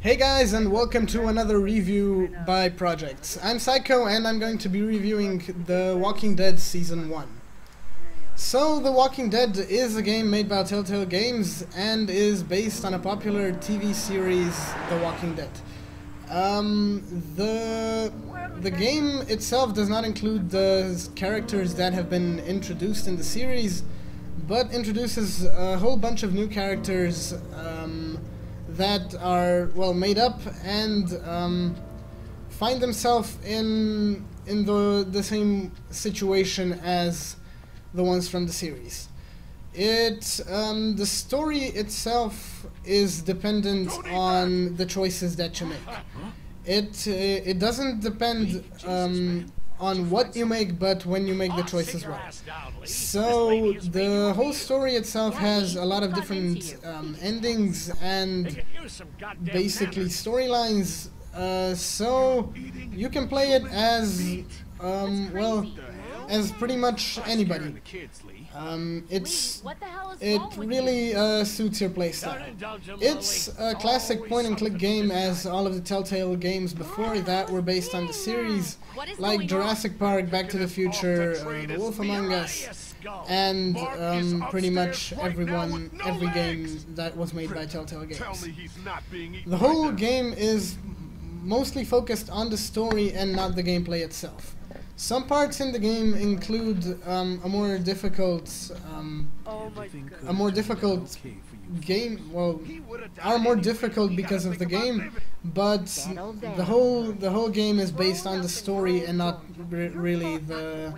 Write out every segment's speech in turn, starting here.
Hey guys, and welcome to another review by Projects. I'm Psycho and I'm going to be reviewing The Walking Dead Season 1. So, The Walking Dead is a game made by Telltale Games and is based on a popular TV series, The Walking Dead. The game itself does not include the characters that have been introduced in the series, but introduces a whole bunch of new characters that are, well, made up and find themselves in the same situation as the ones from the series. The story itself is dependent on the choices that you make. It doesn't depend on what you make, but when you make the choice as well. So the whole story itself has a lot of different endings and basically storylines. So you can play it as well, as pretty much anybody. It really suits your playstyle. It's a classic point-and-click game, as all of the Telltale games before that were based on the series, like Jurassic Park, Back to the Future, The Wolf Among Us, and pretty much every game that was made by Telltale Games. The whole game is mostly focused on the story and not the gameplay itself. Some parts in the game include a more difficult game. Well, are more difficult because of the game, but the whole game is based on the story and not really the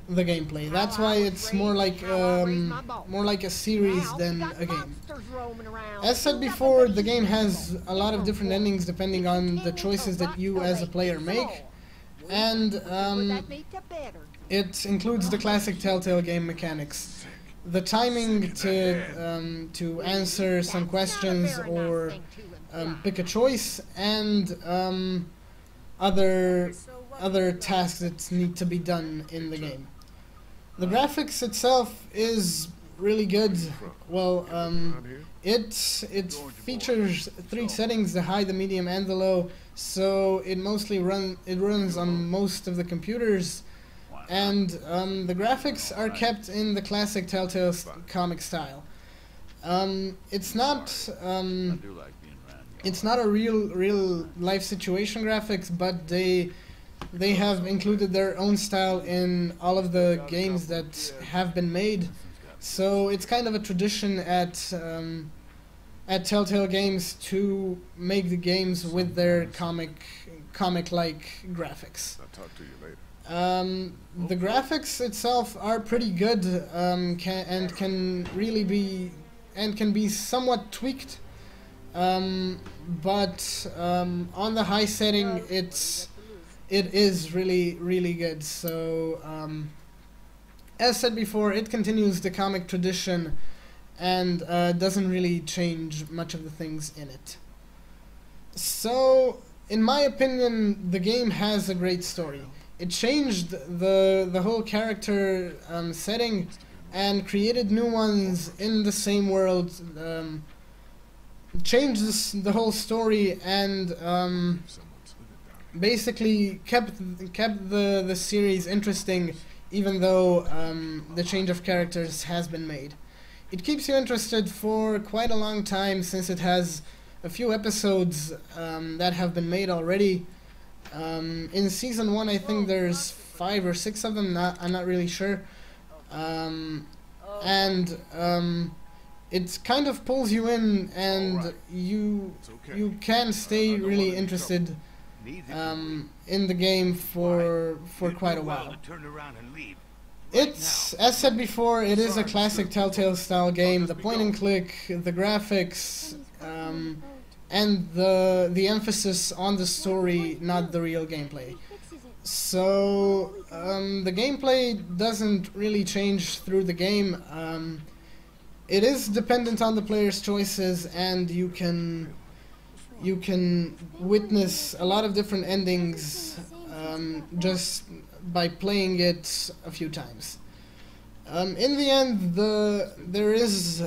gameplay. That's why it's more like a series than a game. As said before, the game has a lot of different endings depending on the choices that you as a player make. And it includes the classic Telltale game mechanics. The timing to answer some questions or pick a choice, and other tasks that need to be done in the game. The graphics itself is really good. Well, it features 3 settings: the high, the medium, and the low. So it runs on most of the computers, and the graphics are kept in the classic Telltale comic style. It's not a real life situation graphics, but they have included their own style in all of the games that have been made. So it's kind of a tradition at Telltale Games to make the games with their comic-like graphics. I'll talk to you later. The graphics itself are pretty good, can be somewhat tweaked, but on the high setting it is really good. So as said before, it continues the comic tradition and doesn't really change much of the things in it. So, in my opinion, the game has a great story. It changed the whole character setting and created new ones in the same world, changed the whole story, and basically kept the series interesting, even though the change of characters has been made. It keeps you interested for quite a long time, since it has a few episodes that have been made already. In Season 1, I think there's 5 or 6 of them, I'm not really sure. It kind of pulls you in, and you can stay really interested in the game for quite a while. It's, as said before, it is a classic Telltale style game. The point and click, the graphics, and the emphasis on the story, not the real gameplay. So the gameplay doesn't really change through the game. It is dependent on the player's choices, and you can witness a lot of different endings just by playing it a few times. In the end, there is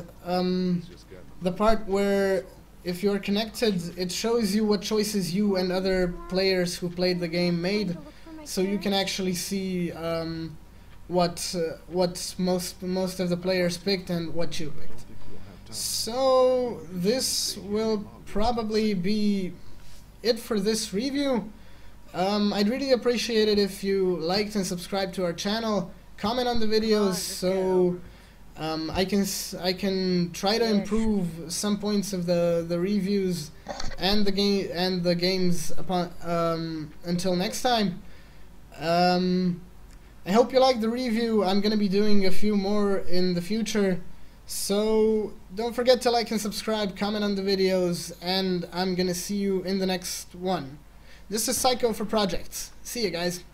the part where if you're connected, it shows you what choices you and other players who played the game made, so you can actually see what most of the players picked and what you picked. So this will probably be it for this review. I'd really appreciate it if you liked and subscribed to our channel, comment on the videos, so I can try to improve some points of the reviews and the games upon until next time. I hope you liked the review. I'm gonna be doing a few more in the future, so don't forget to like and subscribe, comment on the videos, and I'm gonna see you in the next one. This is Psycho for Projects. See you guys.